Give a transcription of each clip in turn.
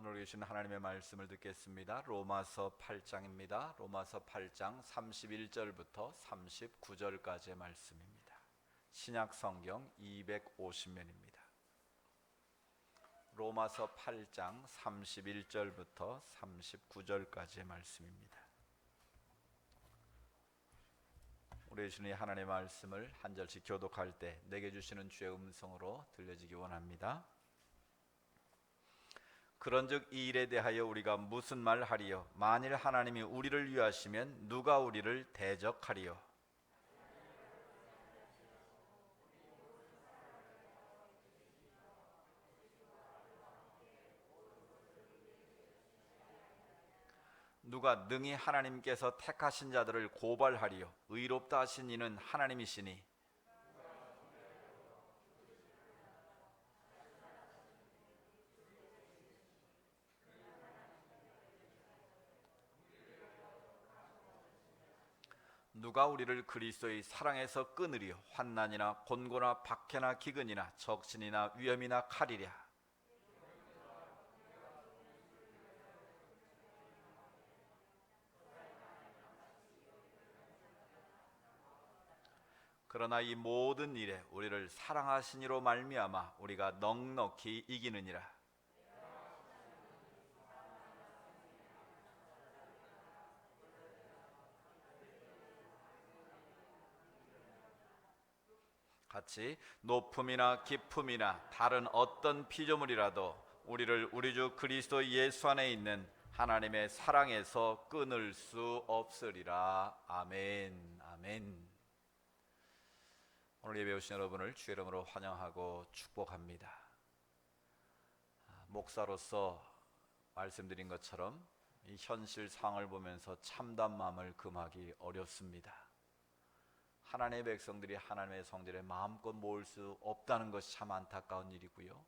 오늘 계신 하나님의 말씀을 듣겠습니다. 로마서 8장입니다. 로마서 8장 31절부터 39절까지의 말씀입니다. 신약 성경 250면입니다. 로마서 8장 31절부터 39절까지의 말씀입니다. 우리 주님 하나님의 말씀을 한 절씩 교독할 때 내게 주시는 주의 음성으로 들려지기 원합니다. 그런즉 이 일에 대하여 우리가 무슨 말하리요? 만일 하나님이 우리를 위하시면 누가 우리를 대적하리요? 누가 능히 하나님께서 택하신 자들을 고발하리요? 의롭다 하신 이는 하나님이시니 누가 우리를 그리스도의 사랑에서 끊으리요? 환난이나 곤고나 박해나 기근이나 적신이나 위험이나 칼이랴. 그러나 이 모든 일에 우리를 사랑하신 이로 말미암아 우리가 넉넉히 이기느니라. 같이 높음이나 깊음이나 다른 어떤 피조물이라도 우리를 우리 주 그리스도 예수 안에 있는 하나님의 사랑에서 끊을 수 없으리라. 아멘. 아멘. 오늘 예배 오신 여러분을 주의 이름으로 환영하고 축복합니다. 목사로서 말씀드린 것처럼 이 현실 상황을 보면서 참담 마음을 금하기 어렵습니다. 하나님의 백성들이 하나님의 성전에 마음껏 모을 수 없다는 것이 참 안타까운 일이고요.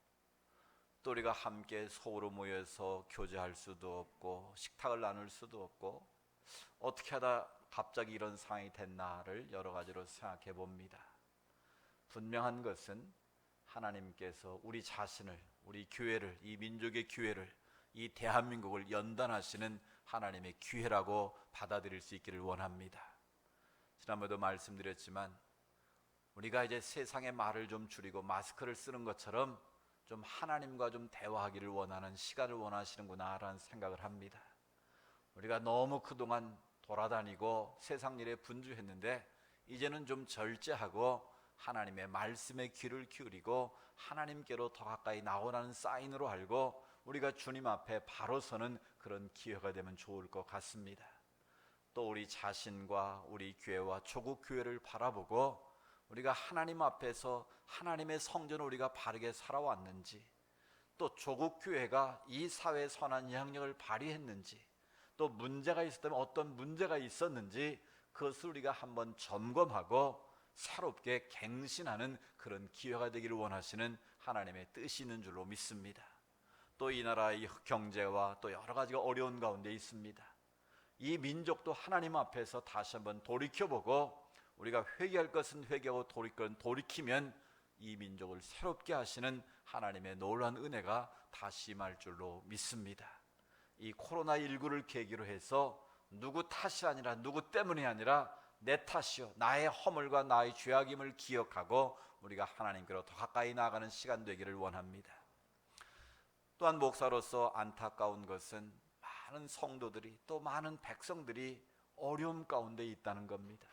또 우리가 함께 소로 모여서 교제할 수도 없고 식탁을 나눌 수도 없고 어떻게 하다 갑자기 이런 상황이 됐나를 여러 가지로 생각해 봅니다. 분명한 것은 하나님께서 우리 자신을, 우리 교회를, 이 민족의 교회를, 이 대한민국을 연단하시는 하나님의 기회라고 받아들일 수 있기를 원합니다. 지난번에도 말씀드렸지만 우리가 이제 세상의 말을 좀 줄이고 마스크를 쓰는 것처럼 좀 하나님과 좀 대화하기를 원하는 시간을 원하시는구나 라는 생각을 합니다. 우리가 너무 그동안 돌아다니고 세상 일에 분주했는데 이제는 좀 절제하고 하나님의 말씀에 귀를 기울이고 하나님께로 더 가까이 나오라는 사인으로 알고 우리가 주님 앞에 바로 서는 그런 기회가 되면 좋을 것 같습니다. 또 우리 자신과 우리 교회와 조국 교회를 바라보고 우리가 하나님 앞에서 하나님의 성전을 우리가 바르게 살아왔는지, 또 조국 교회가 이 사회에 선한 영향력을 발휘했는지, 또 문제가 있었다면 어떤 문제가 있었는지 그것을 우리가 한번 점검하고 새롭게 갱신하는 그런 기회가 되기를 원하시는 하나님의 뜻이 있는 줄로 믿습니다. 또 이 나라의 경제와 또 여러 가지가 어려운 가운데 있습니다. 이 민족도 하나님 앞에서 다시 한번 돌이켜보고 우리가 회개할 것은 회개하고 돌이키면 이 민족을 새롭게 하시는 하나님의 놀라운 은혜가 다시 임할 줄로 믿습니다. 이 코로나19를 계기로 해서 누구 탓이 아니라 누구 때문이 아니라 내 탓이요 나의 허물과 나의 죄악임을 기억하고 우리가 하나님께로 더 가까이 나아가는 시간 되기를 원합니다. 또한 목사로서 안타까운 것은 많은 성도들이 또 많은 백성들이 어려움 가운데 있다는 겁니다.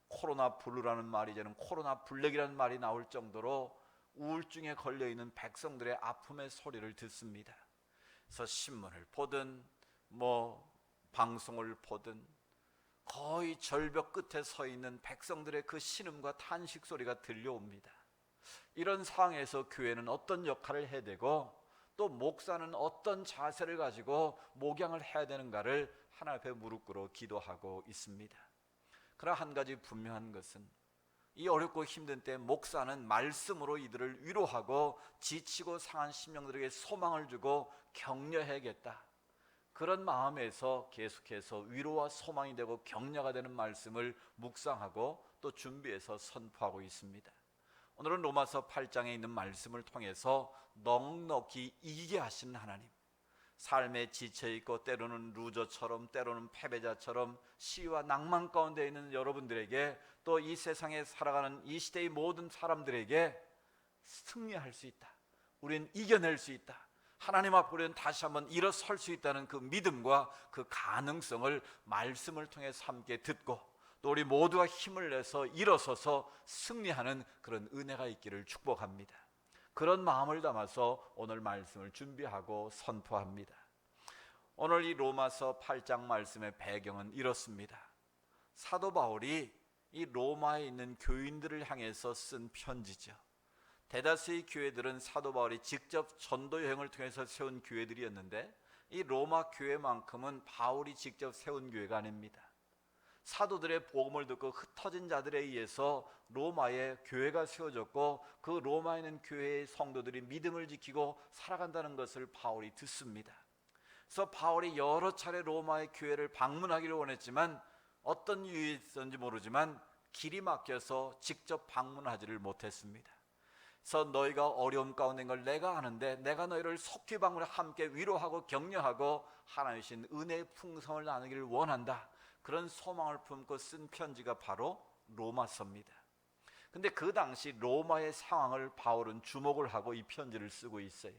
코로나 블루라는 말이 이제는 코로나 블랙이라는 말이 나올 정도로 우울증에 걸려있는 백성들의 아픔의 소리를 듣습니다. 그래서 신문을 보든 방송을 보든 거의 절벽 끝에 서 있는 백성들의 그 신음과 탄식 소리가 들려옵니다. 이런 상황에서 교회는 어떤 역할을 해야 되고 또 목사는 어떤 자세를 가지고 목양을 해야 되는가를 하나님 앞에 무릎 꿇어 기도하고 있습니다. 그러나 한 가지 분명한 것은 이 어렵고 힘든 때 목사는 말씀으로 이들을 위로하고 지치고 상한 심령들에게 소망을 주고 격려해야겠다, 그런 마음에서 계속해서 위로와 소망이 되고 격려가 되는 말씀을 묵상하고 또 준비해서 선포하고 있습니다. 오늘은 로마서 8장에 있는 말씀을 통해서 넉넉히 이기게 하시는 하나님, 삶에 지쳐있고 때로는 루저처럼 때로는 패배자처럼 시위와 낭만 가운데 있는 여러분들에게, 또 이 세상에 살아가는 이 시대의 모든 사람들에게 승리할 수 있다, 우리는 이겨낼 수 있다, 하나님 앞에 우리는 다시 한번 일어설 수 있다는 그 믿음과 그 가능성을 말씀을 통해서 함께 듣고, 또 우리 모두가 힘을 내서 일어서서 승리하는 그런 은혜가 있기를 축복합니다. 그런 마음을 담아서 오늘 말씀을 준비하고 선포합니다. 오늘 이 로마서 8장 말씀의 배경은 이렇습니다. 사도 바울이 이 로마에 있는 교인들을 향해서 쓴 편지죠. 대다수의 교회들은 사도 바울이 직접 전도 여행을 통해서 세운 교회들이었는데, 이 로마 교회만큼은 바울이 직접 세운 교회가 아닙니다. 사도들의 복음을 듣고 흩어진 자들에 의해서 로마에 교회가 세워졌고, 그 로마에 있는 교회의 성도들이 믿음을 지키고 살아간다는 것을 바울이 듣습니다. 그래서 바울이 여러 차례 로마의 교회를 방문하기를 원했지만 어떤 이유에 있었는지 모르지만 길이 막혀서 직접 방문하지를 못했습니다. 그래서 너희가 어려움 가운데 있는 걸 내가 아는데 내가 너희를 속히 방문해 함께 위로하고 격려하고 하나님의 신 은혜의 풍성을 나누기를 원한다, 그런 소망을 품고 쓴 편지가 바로 로마서입니다. 근데 그 당시 로마의 상황을 바울은 주목을 하고 이 편지를 쓰고 있어요.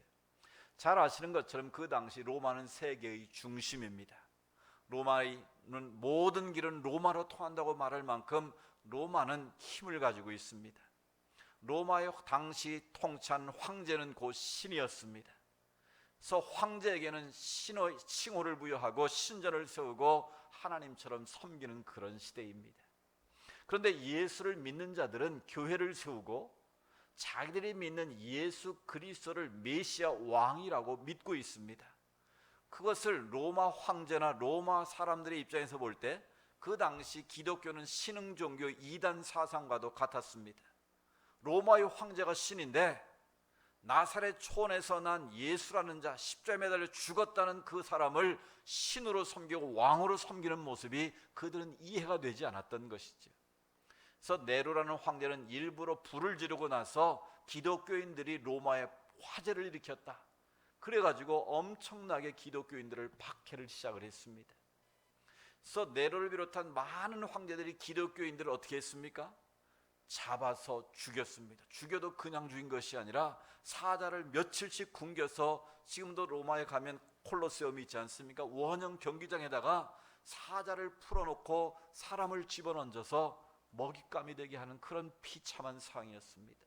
잘 아시는 것처럼 그 당시 로마는 세계의 중심입니다. 로마는 모든 길은 로마로 통한다고 말할 만큼 로마는 힘을 가지고 있습니다. 로마의 당시 통치한 황제는 곧 신이었습니다. 그래서 황제에게는 신의 칭호를 부여하고 신전을 세우고 하나님처럼 섬기는 그런 시대입니다. 그런데 예수를 믿는 자들은 교회를 세우고 자기들이 믿는 예수 그리스도를 메시아 왕이라고 믿고 있습니다. 그것을 로마 황제나 로마 사람들의 입장에서 볼 때 그 당시 기독교는 신흥 종교 이단 사상과도 같았습니다. 로마의 황제가 신인데 나사렛 초원에서 난 예수라는 자, 십자가에 매달려 죽었다는 그 사람을 신으로 섬기고 왕으로 섬기는 모습이 그들은 이해가 되지 않았던 것이죠. 그래서 네로라는 황제는 일부러 불을 지르고 나서 기독교인들이 로마에 화재를 일으켰다, 그래가지고 엄청나게 기독교인들을 박해를 시작을 했습니다. 그래서 네로를 비롯한 많은 황제들이 기독교인들을 어떻게 했습니까? 잡아서 죽였습니다. 죽여도 그냥 죽인 것이 아니라 사자를 며칠씩 굶겨서, 지금도 로마에 가면 콜로세움이 있지 않습니까? 원형 경기장에다가 사자를 풀어놓고 사람을 집어넣어서 먹잇감이 되게 하는 그런 비참한 상황이었습니다.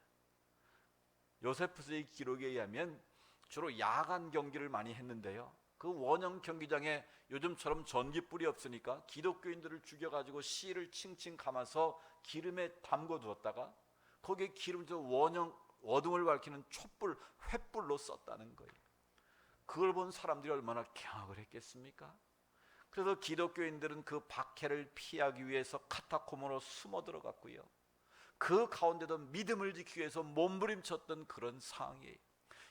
요세푸스의 기록에 의하면 주로 야간 경기를 많이 했는데요, 그 원형 경기장에 요즘처럼 전기불이 없으니까 기독교인들을 죽여가지고 실을 칭칭 감아서 기름에 담궈 두었다가 거기에 기름에서 원형 어둠을 밝히는 촛불, 횃불로 썼다는 거예요. 그걸 본 사람들이 얼마나 경악을 했겠습니까? 그래서 기독교인들은 그 박해를 피하기 위해서 카타콤으로 숨어 들어갔고요, 그 가운데도 믿음을 지키기 위해서 몸부림쳤던 그런 상황이에요.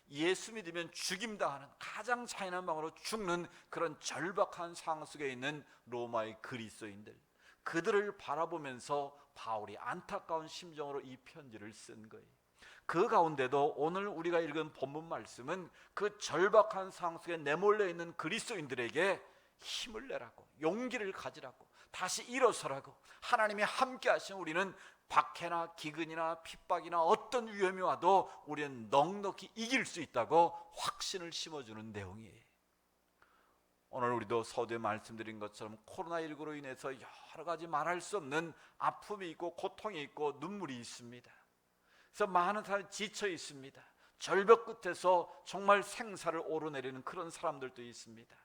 예수 믿으면 죽임당하는, 가장 잔인한 방으로 죽는 그런 절박한 상황 속에 있는 로마의 그리스도인들, 그들을 바라보면서 바울이 안타까운 심정으로 이 편지를 쓴 거예요. 그 가운데도 오늘 우리가 읽은 본문 말씀은 그 절박한 상황 속에 내몰려 있는 그리스도인들에게 힘을 내라고, 용기를 가지라고, 다시 일어서라고, 하나님이 함께 하시면 우리는 박해나 기근이나 핍박이나 어떤 위험이 와도 우리는 넉넉히 이길 수 있다고 확신을 심어주는 내용이에요. 오늘 우리도 서두에 말씀드린 것처럼 코로나19로 인해서 여러 가지 말할 수 없는 아픔이 있고 고통이 있고 눈물이 있습니다. 그래서 많은 사람이 지쳐 있습니다. 절벽 끝에서 정말 생사를 오르내리는 그런 사람들도 있습니다.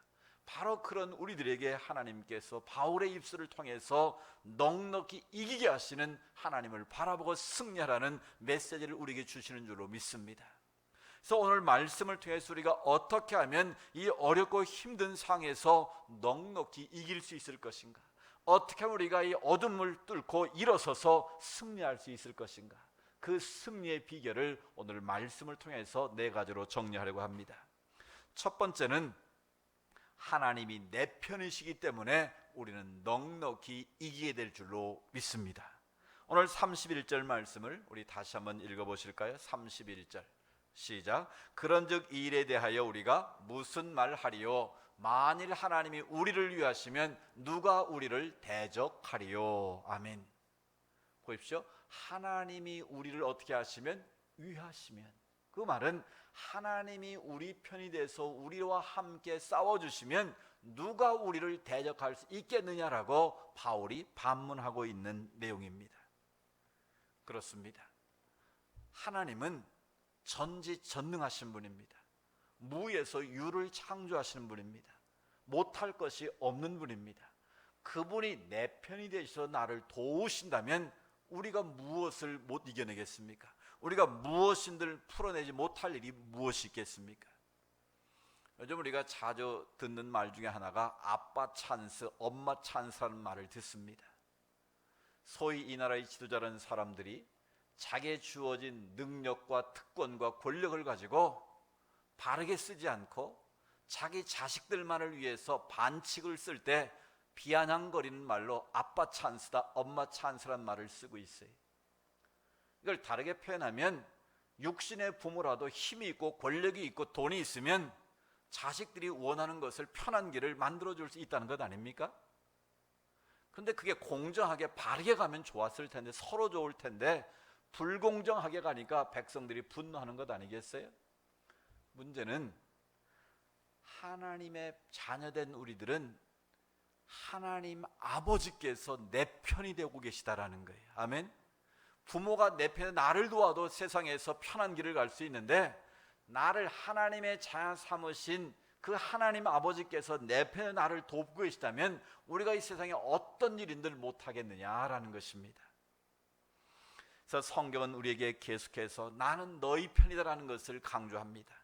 바로 그런 우리들에게 하나님께서 바울의 입술을 통해서 넉넉히 이기게 하시는 하나님을 바라보고 승리하라는 메시지를 우리에게 주시는 줄로 믿습니다. 그래서 오늘 말씀을 통해서 우리가 어떻게 하면 이 어렵고 힘든 상황에서 넉넉히 이길 수 있을 것인가, 어떻게 하면 우리가 이 어둠을 뚫고 일어서서 승리할 수 있을 것인가, 그 승리의 비결을 오늘 말씀을 통해서 네 가지로 정리하려고 합니다. 첫 번째는 하나님이 내 편이시기 때문에 우리는 넉넉히 이기게 될 줄로 믿습니다. 오늘 31절 말씀을 우리 다시 한번 읽어보실까요? 31절 시작. 그런즉 이 일에 대하여 우리가 무슨 말하리요? 만일 하나님이 우리를 위하시면 누가 우리를 대적하리요? 아멘. 보십시오. 하나님이 우리를 어떻게 하시면? 위하시면. 그 말은 하나님이 우리 편이 돼서 우리와 함께 싸워주시면 누가 우리를 대적할 수 있겠느냐라고 바울이 반문하고 있는 내용입니다. 그렇습니다. 하나님은 전지전능하신 분입니다. 무에서 유를 창조하시는 분입니다. 못할 것이 없는 분입니다. 그분이 내 편이 되셔서 나를 도우신다면 우리가 무엇을 못 이겨내겠습니까? 우리가 무엇인들 풀어내지 못할 일이 무엇이 있겠습니까? 요즘 우리가 자주 듣는 말 중에 하나가 아빠 찬스, 엄마 찬스라는 말을 듣습니다. 소위 이 나라의 지도자라는 사람들이 자기에 주어진 능력과 특권과 권력을 가지고 바르게 쓰지 않고 자기 자식들만을 위해서 반칙을 쓸 때 비아냥거리는 말로 아빠 찬스다, 엄마 찬스란 말을 쓰고 있어요. 이걸 다르게 표현하면 육신의 부모라도 힘이 있고 권력이 있고 돈이 있으면 자식들이 원하는 것을 편한 길을 만들어줄 수 있다는 것 아닙니까? 그런데 그게 공정하게 바르게 가면 좋았을 텐데, 서로 좋을 텐데 불공정하게 가니까 백성들이 분노하는 것 아니겠어요? 문제는 하나님의 자녀된 우리들은 하나님 아버지께서 내 편이 되고 계시다라는 거예요. 아멘. 부모가 내 편에 나를 도와도 세상에서 편한 길을 갈 수 있는데, 나를 하나님의 자녀 삼으신 그 하나님 아버지께서 내 편에 나를 돕고 계시다면 우리가 이 세상에 어떤 일인들 못하겠느냐라는 것입니다. 그래서 성경은 우리에게 계속해서 나는 너희 편이다라는 것을 강조합니다.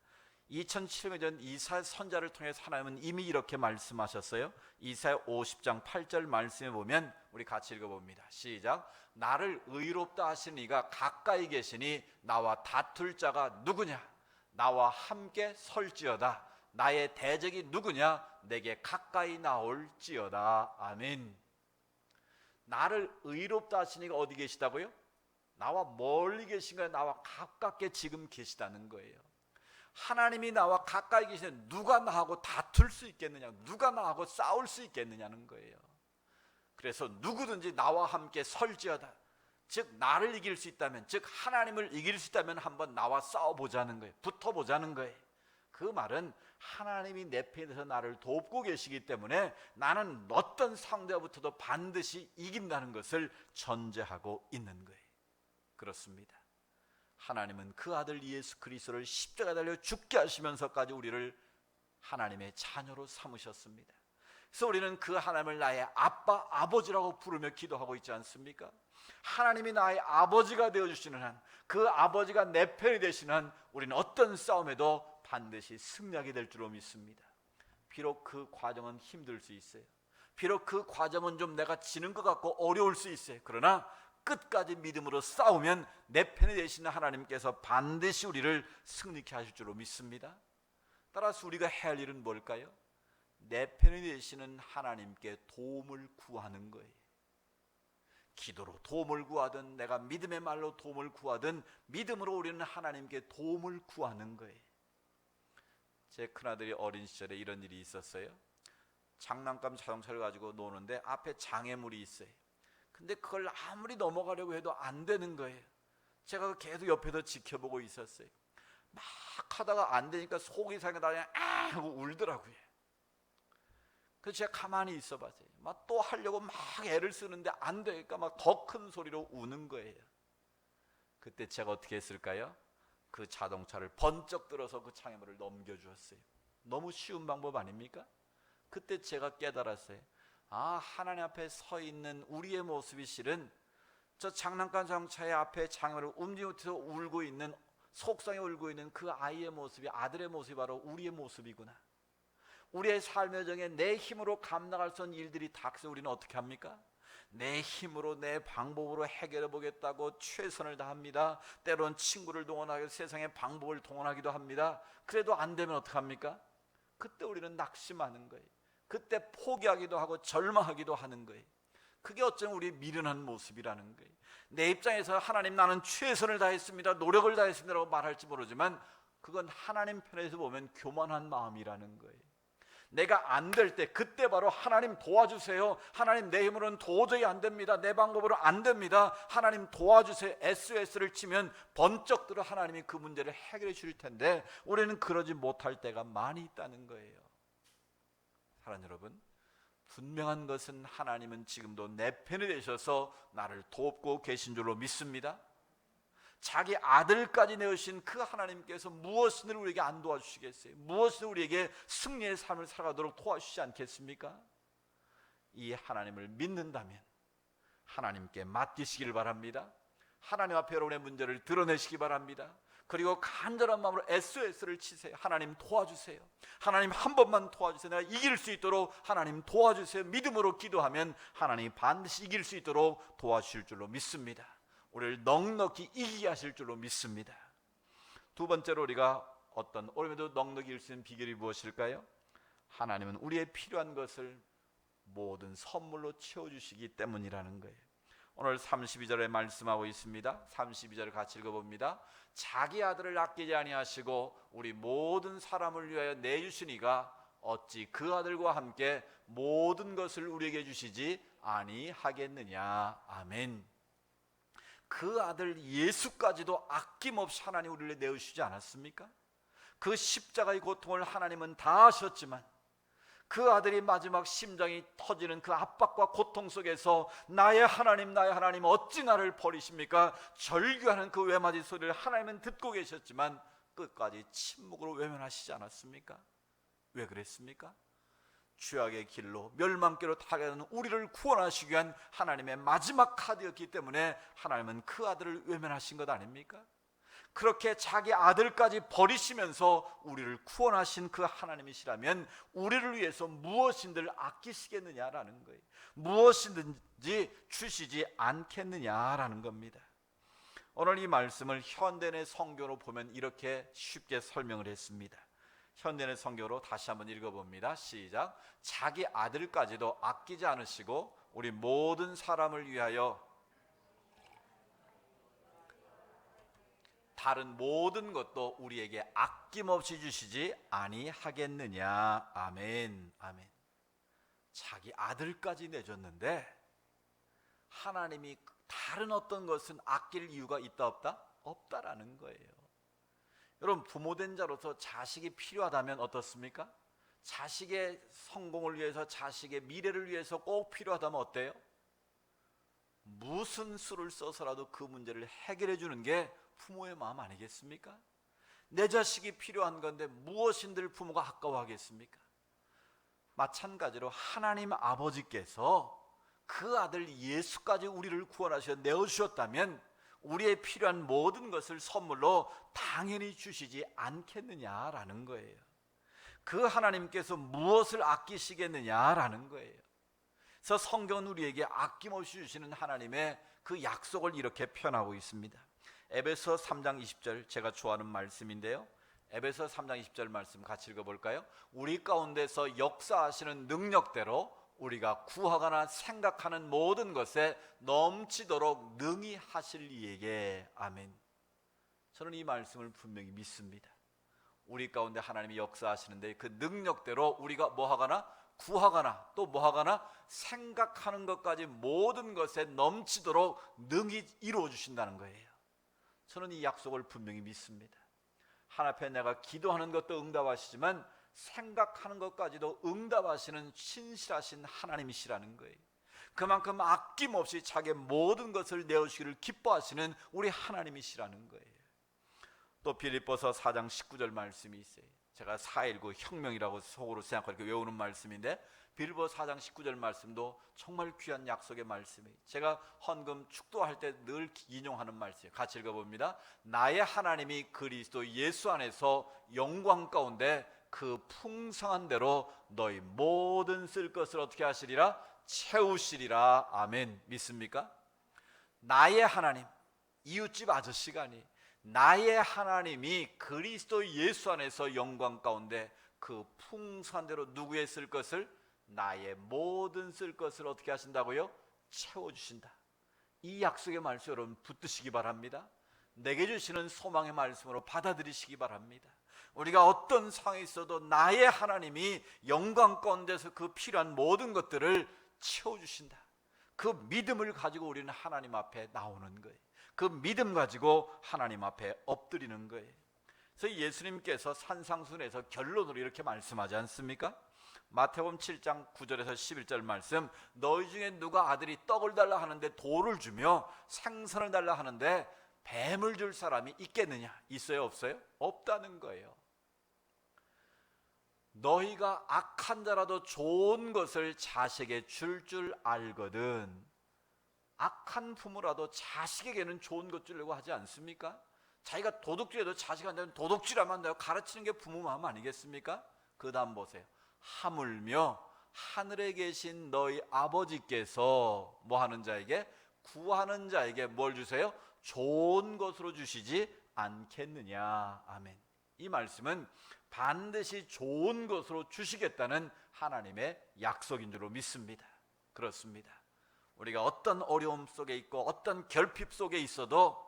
2700년 전 이사야 선자를 통해서 하나님은 이미 이렇게 말씀하셨어요. 이사야 50장 8절 말씀에 보면 우리 같이 읽어봅니다. 시작. 나를 의롭다 하신 이가 가까이 계시니 나와 다툴 자가 누구냐? 나와 함께 설지어다. 나의 대적이 누구냐? 내게 가까이 나올지어다. 아멘. 나를 의롭다 하신 이가 어디 계시다고요? 나와 멀리 계신 거예요. 나와 가깝게 지금 계시다는 거예요. 하나님이 나와 가까이 계시는 누가 나하고 다툴 수 있겠느냐, 누가 나하고 싸울 수 있겠느냐는 거예요. 그래서 누구든지 나와 함께 설지어다, 즉 나를 이길 수 있다면, 즉 하나님을 이길 수 있다면 한번 나와 싸워보자는 거예요. 붙어보자는 거예요. 그 말은 하나님이 내 편에서 나를 돕고 계시기 때문에 나는 어떤 상대와부터도 반드시 이긴다는 것을 전제하고 있는 거예요. 그렇습니다. 하나님은 그 아들 예수 그리스도를 십자가에 달려 죽게 하시면서까지 우리를 하나님의 자녀로 삼으셨습니다. 그래서 우리는 그 하나님을 나의 아빠, 아버지라고 부르며 기도하고 있지 않습니까? 하나님이 나의 아버지가 되어주시는 한, 그 아버지가 내 편이 되시는 한 우리는 어떤 싸움에도 반드시 승리하게 될 줄로 믿습니다. 비록 그 과정은 힘들 수 있어요. 비록 그 과정은 좀 내가 지는 것 같고 어려울 수 있어요. 그러나 끝까지 믿음으로 싸우면 내 편이 되시는 하나님께서 반드시 우리를 승리케 하실 줄로 믿습니다. 따라서 우리가 해야 할 일은 뭘까요? 내 편이 되시는 하나님께 도움을 구하는 거예요. 기도로 도움을 구하든 내가 믿음의 말로 도움을 구하든 믿음으로 우리는 하나님께 도움을 구하는 거예요. 제 큰아들이 어린 시절에 이런 일이 있었어요. 장난감 자동차를 가지고 노는데 앞에 장애물이 있어요. 근데 그걸 아무리 넘어가려고 해도 안 되는 거예요. 제가 계속 옆에서 지켜보고 있었어요. 막 하다가 안 되니까 속이 상해다 그냥 아 하고 울더라고요. 그래서 제가 가만히 있어봤어요. 막 또 하려고 막 애를 쓰는데 안 되니까 막 더 큰 소리로 우는 거예요. 그때 제가 어떻게 했을까요? 그 자동차를 번쩍 들어서 그 장애물을 넘겨주었어요. 너무 쉬운 방법 아닙니까? 그때 제가 깨달았어요. 아, 하나님 앞에 서 있는 우리의 모습이 실은 저 장난감 자동차의 앞에 장애물을 움직이지 못해서 울고 있는, 속상해 울고 있는 그 아이의 모습이, 아들의 모습이 바로 우리의 모습이구나. 우리의 삶의 정에 내 힘으로 감당할 수 없는 일들이 닥쳐 우리는 어떻게 합니까? 내 힘으로 내 방법으로 해결해 보겠다고 최선을 다합니다. 때론 친구를 동원하고 세상의 방법을 동원하기도 합니다. 그래도 안 되면 어떡합니까? 그때 우리는 낙심하는 거예요. 그때 포기하기도 하고 절망하기도 하는 거예요. 그게 어쩌면 우리의 미련한 모습이라는 거예요. 내 입장에서 하나님 나는 최선을 다했습니다, 노력을 다했습니다라고 말할지 모르지만 그건 하나님 편에서 보면 교만한 마음이라는 거예요. 내가 안 될 때 그때 바로 하나님 도와주세요, 하나님 내 힘으로는 도저히 안 됩니다, 내 방법으로 안 됩니다, 하나님 도와주세요, SOS를 치면 번쩍 들어 하나님이 그 문제를 해결해 주실 텐데 우리는 그러지 못할 때가 많이 있다는 거예요. 사랑하는 여러분, 분명한 것은 하나님은 지금도 내 편이 되셔서 나를 돕고 계신 줄로 믿습니다. 자기 아들까지 내으신 그 하나님께서 무엇을 우리에게 안 도와주시겠어요? 무엇을 우리에게 승리의 삶을 살아가도록 도와주시지 않겠습니까? 이 하나님을 믿는다면 하나님께 맡기시길 바랍니다. 하나님 앞에 여러분의 문제를 드러내시기 바랍니다. 그리고 간절한 마음으로 SOS를 치세요. 하나님 도와주세요, 하나님 한 번만 도와주세요, 내가 이길 수 있도록 하나님 도와주세요. 믿음으로 기도하면 하나님이 반드시 이길 수 있도록 도와주실 줄로 믿습니다. 우리를 넉넉히 이기게 하실 줄로 믿습니다. 두 번째로 우리가 어떤 오늘도 넉넉히 이길 수 있는 비결이 무엇일까요? 하나님은 우리의 필요한 것을 모든 선물로 채워주시기 때문이라는 거예요. 오늘 32절에 말씀하고 있습니다. 32절을 같이 읽어봅니다. 자기 아들을 아끼지 아니하시고 우리 모든 사람을 위하여 내주시니가 어찌 그 아들과 함께 모든 것을 우리에게 주시지 아니하겠느냐. 아멘. 그 아들 예수까지도 아낌없이 하나님 우리를 내어주시지 않았습니까? 그 십자가의 고통을 하나님은 다 하셨지만 그 아들이 마지막 심장이 터지는 그 압박과 고통 속에서 나의 하나님 어찌 나를 버리십니까? 절규하는 그 외마디 소리를 하나님은 듣고 계셨지만 끝까지 침묵으로 외면하시지 않았습니까? 왜 그랬습니까? 죄악의 길로 멸망길로 타가는 우리를 구원하시기 위한 하나님의 마지막 카드였기 때문에 하나님은 그 아들을 외면하신 것 아닙니까? 그렇게 자기 아들까지 버리시면서 우리를 구원하신 그 하나님이시라면 우리를 위해서 무엇인들 아끼시겠느냐라는 거예요. 무엇이든지 주시지 않겠느냐라는 겁니다. 오늘 이 말씀을 현대의 성경으로 보면 이렇게 쉽게 설명을 했습니다. 현대의 성경으로 다시 한번 읽어봅니다. 시작. 자기 아들까지도 아끼지 않으시고 우리 모든 사람을 위하여 다른 모든 것도 우리에게 아낌없이 주시지 아니하겠느냐. 아멘. 아멘. 자기 아들까지 내줬는데 하나님이 다른 어떤 것은 아낄 이유가 있다 없다? 없다라는 거예요. 여러분, 부모된 자로서 자식이 필요하다면 어떻습니까? 자식의 성공을 위해서, 자식의 미래를 위해서 꼭 필요하다면 어때요? 무슨 수를 써서라도 그 문제를 해결해 주는 게 부모의 마음 아니겠습니까? 내 자식이 필요한 건데 무엇인들 부모가 아까워하겠습니까? 마찬가지로 하나님 아버지께서 그 아들 예수까지 우리를 구원하셔 내어주셨다면 우리의 필요한 모든 것을 선물로 당연히 주시지 않겠느냐라는 거예요. 그 하나님께서 무엇을 아끼시겠느냐라는 거예요. 그래서 성경은 우리에게 아낌없이 주시는 하나님의 그 약속을 이렇게 표현하고 있습니다. 에베소 3장 20절, 제가 좋아하는 말씀인데요, 에베소 3장 20절 말씀 같이 읽어볼까요? 우리 가운데서 역사하시는 능력대로 우리가 구하거나 생각하는 모든 것에 넘치도록 능히 하실 이에게. 아멘. 저는 이 말씀을 분명히 믿습니다. 우리 가운데 하나님이 역사하시는데 그 능력대로 우리가 뭐하거나 구하거나 또 뭐하거나 생각하는 것까지 모든 것에 넘치도록 능히 이루어 주신다는 거예요. 저는 이 약속을 분명히 믿습니다. 하나님 앞에 내가 기도하는 것도 응답하시지만 생각하는 것까지도 응답하시는 신실하신 하나님이시라는 거예요. 그만큼 아낌없이 자기의 모든 것을 내어주기를 기뻐하시는 우리 하나님이시라는 거예요. 또 빌립보서 4장 19절 말씀이 있어요. 제가 4.19 혁명이라고 속으로 생각하고 이렇게 외우는 말씀인데 빌립보서 4장 19절 말씀도 정말 귀한 약속의 말씀이에요. 제가 헌금 축도할 때 늘 인용하는 말씀이에요. 같이 읽어봅니다. 나의 하나님이 그리스도 예수 안에서 영광 가운데 그 풍성한 대로 너희 모든 쓸 것을 어떻게 하시리라? 채우시리라. 아멘. 믿습니까? 나의 하나님, 이웃집 아저씨가 아니, 나의 하나님이 그리스도 예수 안에서 영광 가운데 그 풍성한 대로 누구의 쓸 것을? 나의 모든 쓸 것을 어떻게 하신다고요? 채워주신다. 이 약속의 말씀 여러분 붙드시기 바랍니다. 내게 주시는 소망의 말씀으로 받아들이시기 바랍니다. 우리가 어떤 상황에 있어도 나의 하나님이 영광 가운데서 그 필요한 모든 것들을 채워주신다. 그 믿음을 가지고 우리는 하나님 앞에 나오는 거예요. 그 믿음 가지고 하나님 앞에 엎드리는 거예요. 그래서 예수님께서 산상순에서 결론으로 이렇게 말씀하지 않습니까? 마태복음 7장 9절에서 11절 말씀, 너희 중에 누가 아들이 떡을 달라 하는데 돌을 주며 생선을 달라 하는데 뱀을 줄 사람이 있겠느냐? 있어요, 없어요? 없다는 거예요. 너희가 악한 자라도 좋은 것을 자식에게 줄 알거든 악한 부모라도 자식에게는 좋은 것 주려고 하지 않습니까? 자기가 도둑질해도 자식한테는 도둑질하면 안 돼요. 가르치는 게 부모 마음 아니겠습니까? 그 다음 보세요. 하물며 하늘에 계신 너희 아버지께서 뭐 하는 자에게? 구하는 자에게 뭘 주세요? 좋은 것으로 주시지 않겠느냐. 아멘. 이 말씀은 반드시 좋은 것으로 주시겠다는 하나님의 약속인 줄로 믿습니다. 그렇습니다. 우리가 어떤 어려움 속에 있고 어떤 결핍 속에 있어도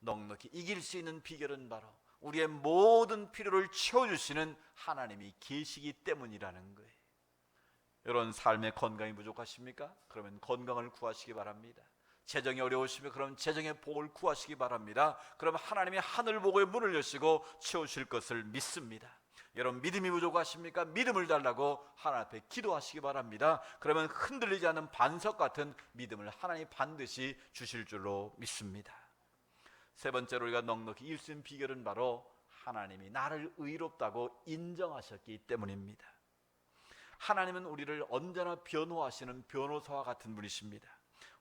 넉넉히 이길 수 있는 비결은 바로 우리의 모든 필요를 채워주시는 하나님이 계시기 때문이라는 거예요. 이런 삶의 건강이 부족하십니까? 그러면 건강을 구하시기 바랍니다. 재정이 어려우시면 그럼 재정의 복을 구하시기 바랍니다. 그럼 하나님이 하늘복의 문을 여시고 채우실 것을 믿습니다. 여러분 믿음이 부족하십니까? 믿음을 달라고 하나님 앞에 기도하시기 바랍니다. 그러면 흔들리지 않는 반석 같은 믿음을 하나님이 반드시 주실 줄로 믿습니다. 세 번째로 우리가 넉넉히 이길 수 있는 비결은 바로 하나님이 나를 의롭다고 인정하셨기 때문입니다. 하나님은 우리를 언제나 변호하시는 변호사와 같은 분이십니다.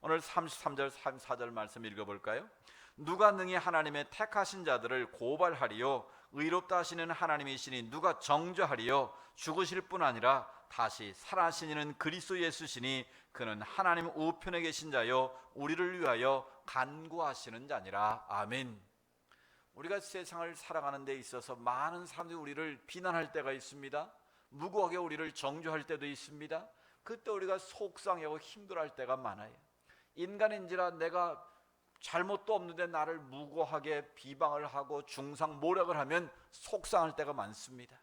오늘 33절 34절 말씀 읽어볼까요? 누가 능히 하나님의 택하신 자들을 고발하리요? 의롭다 하시는 하나님이시니 누가 정죄하리요? 죽으실 뿐 아니라 다시 살아나신 이는 그리스도 예수시니 그는 하나님 우편에 계신 자요 우리를 위하여 간구하시는 자니라. 아멘. 우리가 세상을 살아가는 데 있어서 많은 사람들이 우리를 비난할 때가 있습니다. 무고하게 우리를 정죄할 때도 있습니다. 그때 우리가 속상하고 힘들어할 때가 많아요. 인간인지라 내가 잘못도 없는데 나를 무고하게 비방을 하고 중상모략을 하면 속상할 때가 많습니다.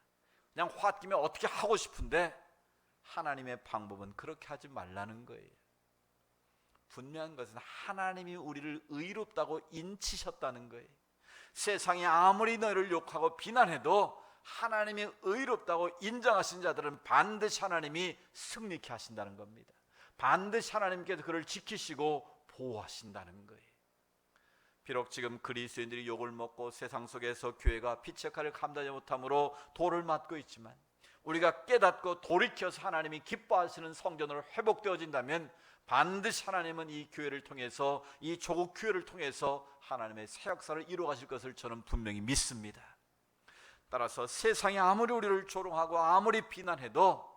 그냥 홧김에 어떻게 하고 싶은데 하나님의 방법은 그렇게 하지 말라는 거예요. 분명한 것은 하나님이 우리를 의롭다고 인치셨다는 거예요. 세상이 아무리 너희를 욕하고 비난해도 하나님이 의롭다고 인정하신 자들은 반드시 하나님이 승리케 하신다는 겁니다. 반드시 하나님께서 그를 지키시고 보호하신다는 거예요. 비록 지금 그리스도인들이 욕을 먹고 세상 속에서 교회가 빛의 역할을 감당하지 못함으로 돌을 맞고 있지만 우리가 깨닫고 돌이켜서 하나님이 기뻐하시는 성전으로 회복되어진다면 반드시 하나님은 이 교회를 통해서 이 조국 교회를 통해서 하나님의 새 역사를 이루어가실 것을 저는 분명히 믿습니다. 따라서 세상이 아무리 우리를 조롱하고 아무리 비난해도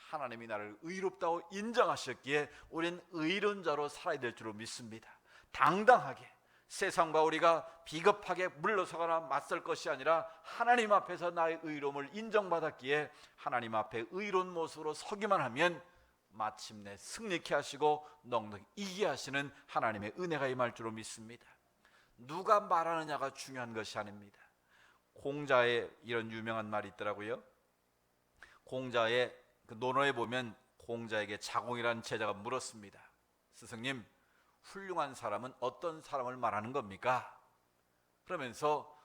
하나님이 나를 의롭다고 인정하셨기에 우리는 의로운 자로 살아야 될 줄로 믿습니다. 당당하게 세상과 우리가 비겁하게 물러서거나 맞설 것이 아니라 하나님 앞에서 나의 의로움을 인정받았기에 하나님 앞에 의로운 모습으로 서기만 하면 마침내 승리케 하시고 넉넉히 이기게 하시는 하나님의 은혜가 임할 줄로 믿습니다. 누가 말하느냐가 중요한 것이 아닙니다. 공자의 이런 유명한 말이 있더라고요. 공자의 그 논어에 보면 공자에게 자공이라는 제자가 물었습니다. 스승님, 훌륭한 사람은 어떤 사람을 말하는 겁니까? 그러면서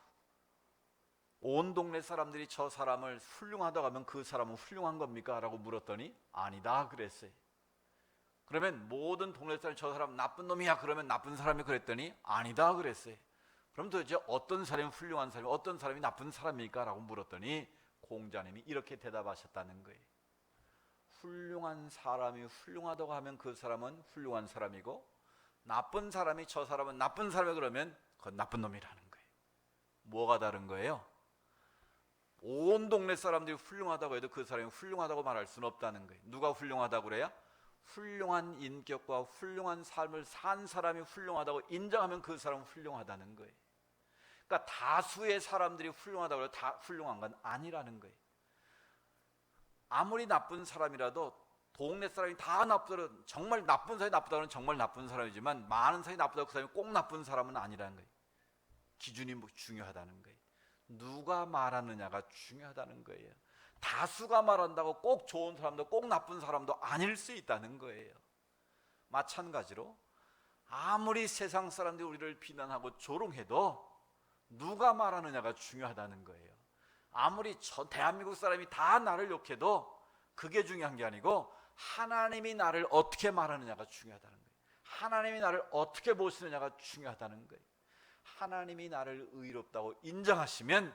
온 동네 사람들이 저 사람을 훌륭하다고 하면 그 사람은 훌륭한 겁니까? 라고 물었더니 아니다 그랬어요. 그러면 모든 동네 사람이 저 사람 나쁜 놈이야 그러면 나쁜 사람이 그랬더니 아니다 그랬어요. 그럼 도대체 어떤 사람이 훌륭한 사람이 어떤 사람이 나쁜 사람일까? 라고 물었더니 공자님이 이렇게 대답하셨다는 거예요. 훌륭한 사람이 훌륭하다고 하면 그 사람은 훌륭한 사람이고 나쁜 사람이 저 사람은 나쁜 사람이 그러면 그건 나쁜 놈이라는 거예요. 뭐가 다른 거예요? 온 동네 사람들이 훌륭하다고 해도 그 사람이 훌륭하다고 말할 수는 없다는 거예요. 누가 훌륭하다고 그래야? 훌륭한 인격과 훌륭한 삶을 산 사람이 훌륭하다고 인정하면 그 사람은 훌륭하다는 거예요. 그러니까 다수의 사람들이 훌륭하다고 해도 다 훌륭한 건 아니라는 거예요. 아무리 나쁜 사람이라도 동네 사람이 다 나쁘다, 정말 나쁜 사람이 나쁘다는 정말 나쁜 사람이지만 많은 사람이 나쁘다고 그 사람이 꼭 나쁜 사람은 아니라는 거예요. 기준이 중요하다는 거예요. 누가 말하느냐가 중요하다는 거예요. 다수가 말한다고 꼭 좋은 사람도 꼭 나쁜 사람도 아닐 수 있다는 거예요. 마찬가지로 아무리 세상 사람들이 우리를 비난하고 조롱해도 누가 말하느냐가 중요하다는 거예요. 아무리 대한민국 사람이 다 나를 욕해도 그게 중요한 게 아니고 하나님이 나를 어떻게 말하느냐가 중요하다는 거예요. 하나님이 나를 어떻게 보시느냐가 중요하다는 거예요. 하나님이 나를 의롭다고 인정하시면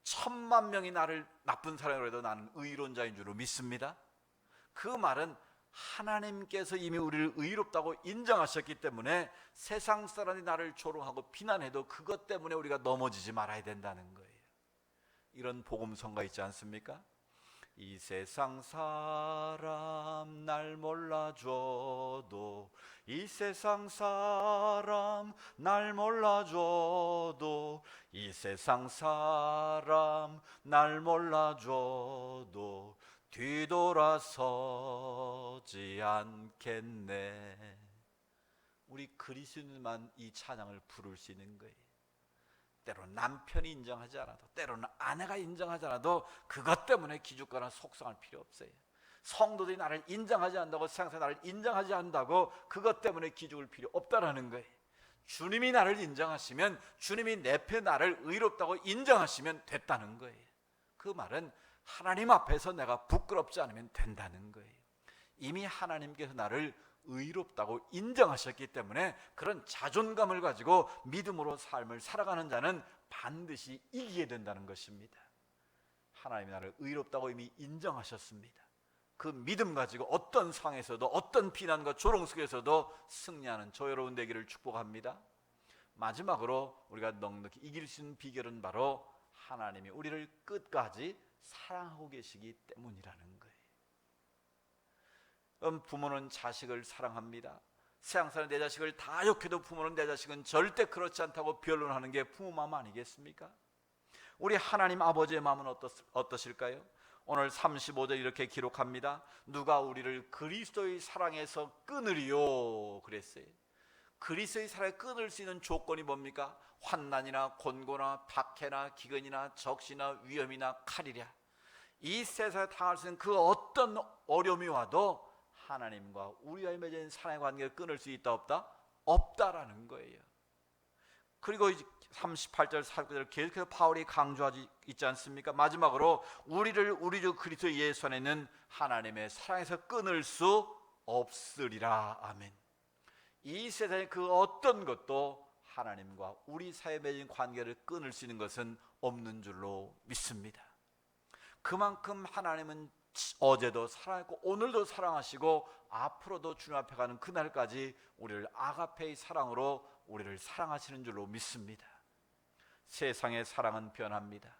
1000만 명이 나를 나쁜 사람이라고 해도 나는 의로운자인 줄로 믿습니다. 그 말은 하나님께서 이미 우리를 의롭다고 인정하셨기 때문에 세상 사람이 나를 조롱하고 비난해도 그것 때문에 우리가 넘어지지 말아야 된다는 거예요. 이런 복음성가 있지 않습니까? 이 세상 사람 날 몰라줘도, 이 세상 사람 날 몰라줘도, 이 세상 사람 날 몰라줘도 뒤돌아서지 않겠네. 우리 그리스도인만 이 찬양을 부를 수 있는 거예요. 때로는 남편이 인정하지 않아도, 때로는 아내가 인정하지 않아도 그것 때문에 기죽거나 속상할 필요 없어요. 성도들이 나를 인정하지 않는다고, 세상에서 나를 인정하지 않는다고 그것 때문에 기죽을 필요 없다라는 거예요. 주님이 나를 인정하시면, 주님이 내 편 나를 의롭다고 인정하시면 됐다는 거예요. 그 말은 하나님 앞에서 내가 부끄럽지 않으면 된다는 거예요. 이미 하나님께서 나를 의롭다고 인정하셨기 때문에 그런 자존감을 가지고 믿음으로 삶을 살아가는 자는 반드시 이기게 된다는 것입니다. 하나님이 나를 의롭다고 이미 인정하셨습니다. 그 믿음 가지고 어떤 상황에서도, 어떤 비난과 조롱 속에서도 승리하는 저 여러분 되기를 축복합니다. 마지막으로 우리가 넉넉히 이길 수 있는 비결은 바로 하나님이 우리를 끝까지 사랑하고 계시기 때문이라는 거예요. 부모는 자식을 사랑합니다. 세상 사람 내 자식을 다 욕해도 부모는 내 자식은 절대 그렇지 않다고 변론하는 게 부모 마음 아니겠습니까? 우리 하나님 아버지의 마음은 어떠실까요? 오늘 35절 이렇게 기록합니다. 누가 우리를 그리스도의 사랑에서 끊으리요 그랬어요. 그리스도의 사랑에 끊을 수 있는 조건이 뭡니까? 환난이나 곤고나 박해나 기근이나 적시나 위험이나 칼이랴. 이 세상에 당할 수 있는 그 어떤 어려움이 와도 하나님과 우리와 맺은 사랑의 관계를 끊을 수 있다 없다? 없다라는 거예요. 그리고 38절 49절 계속해서 바울이 강조하지 있지 않습니까? 마지막으로 우리를 우리 주 그리스도 예수 안에 있는 하나님의 사랑에서 끊을 수 없으리라. 아멘. 이 세상의 그 어떤 것도 하나님과 우리 사이에 맺은 관계를 끊을 수 있는 것은 없는 줄로 믿습니다. 그만큼 하나님은 어제도 사랑했고 오늘도 사랑하시고 앞으로도 주님 앞에 가는 그날까지 우리를 아가페의 사랑으로 우리를 사랑하시는 줄로 믿습니다. 세상의 사랑은 변합니다.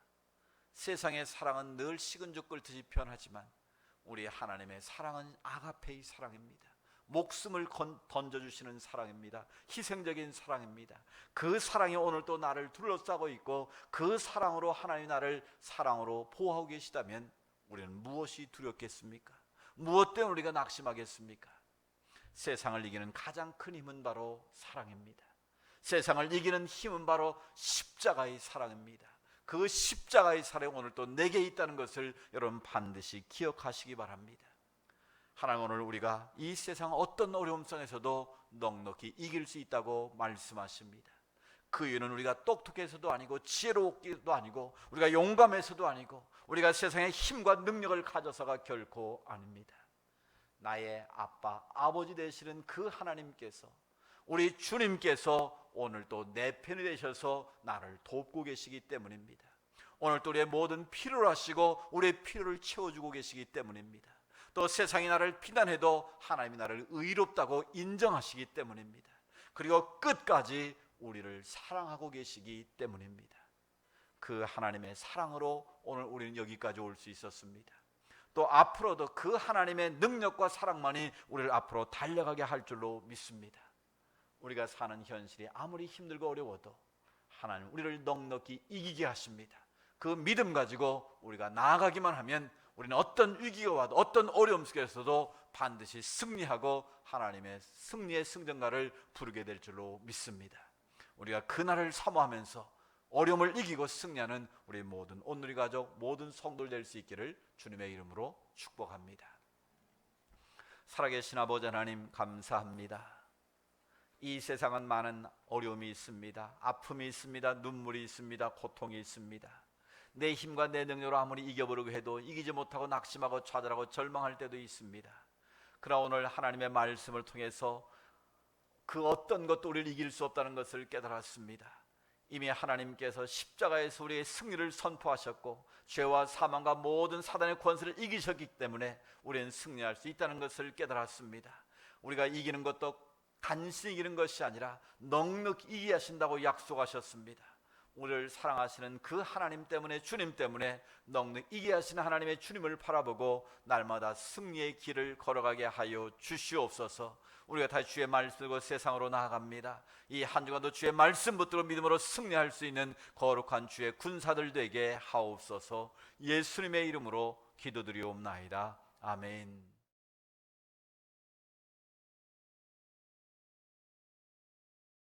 세상의 사랑은 늘 식은 죽 끓듯이 변하지만 우리 하나님의 사랑은 아가페의 사랑입니다. 목숨을 던져주시는 사랑입니다. 희생적인 사랑입니다. 그 사랑이 오늘 또 나를 둘러싸고 있고 그 사랑으로 하나님이 나를 사랑으로 보호하고 계시다면 우리는 무엇이 두렵겠습니까? 무엇 때문에 우리가 낙심하겠습니까? 세상을 이기는 가장 큰 힘은 바로 사랑입니다. 세상을 이기는 힘은 바로 십자가의 사랑입니다. 그 십자가의 사랑이 오늘 또 내게 있다는 것을 여러분 반드시 기억하시기 바랍니다. 하나님 오늘 우리가 이 세상 어떤 어려움 속에서도 넉넉히 이길 수 있다고 말씀하십니다. 그 이유는 우리가 똑똑해서도 아니고 지혜롭기도 아니고 우리가 용감해서도 아니고 우리가 세상의 힘과 능력을 가져서가 결코 아닙니다. 나의 아빠, 아버지 되시는 그 하나님께서, 우리 주님께서 오늘 또 내 편이 되셔서 나를 돕고 계시기 때문입니다. 오늘 또 우리의 모든 필요를 하시고 우리의 필요를 채워주고 계시기 때문입니다. 또 세상이 나를 비난해도 하나님이 나를 의롭다고 인정하시기 때문입니다. 그리고 끝까지 우리를 사랑하고 계시기 때문입니다. 그 하나님의 사랑으로 오늘 우리는 여기까지 올 수 있었습니다. 또 앞으로도 그 하나님의 능력과 사랑만이 우리를 앞으로 달려가게 할 줄로 믿습니다. 우리가 사는 현실이 아무리 힘들고 어려워도 하나님 우리를 넉넉히 이기게 하십니다. 그 믿음 가지고 우리가 나아가기만 하면 우리는 어떤 위기가 와도 어떤 어려움 속에서도 반드시 승리하고 하나님의 승리의 승전가를 부르게 될 줄로 믿습니다. 우리가 그날을 사모하면서 어려움을 이기고 승리하는 우리 모든 온누리 가족 모든 성도들 될 수 있기를 주님의 이름으로 축복합니다. 살아계신 아버지 하나님 감사합니다. 이 세상은 많은 어려움이 있습니다. 아픔이 있습니다. 눈물이 있습니다. 고통이 있습니다. 내 힘과 내 능력으로 아무리 이겨보려고 해도 이기지 못하고 낙심하고 좌절하고 절망할 때도 있습니다. 그러나 오늘 하나님의 말씀을 통해서 그 어떤 것도 우리를 이길 수 없다는 것을 깨달았습니다. 이미 하나님께서 십자가에서 우리의 승리를 선포하셨고 죄와 사망과 모든 사단의 권세를 이기셨기 때문에 우리는 승리할 수 있다는 것을 깨달았습니다. 우리가 이기는 것도 간신히 이기는 것이 아니라 넉넉히 이기게 하신다고 약속하셨습니다. 우리를 사랑하시는 그 하나님 때문에, 주님 때문에 넉넉히 이기게 하시는 하나님의 주님을 바라보고 날마다 승리의 길을 걸어가게 하여 주시옵소서. 우리가 다시 주의 말씀 들고 세상으로 나아갑니다. 이 한 주간도 주의 말씀 붙들고 믿음으로 승리할 수 있는 거룩한 주의 군사들 되게 하옵소서. 예수님의 이름으로 기도드리옵나이다. 아멘.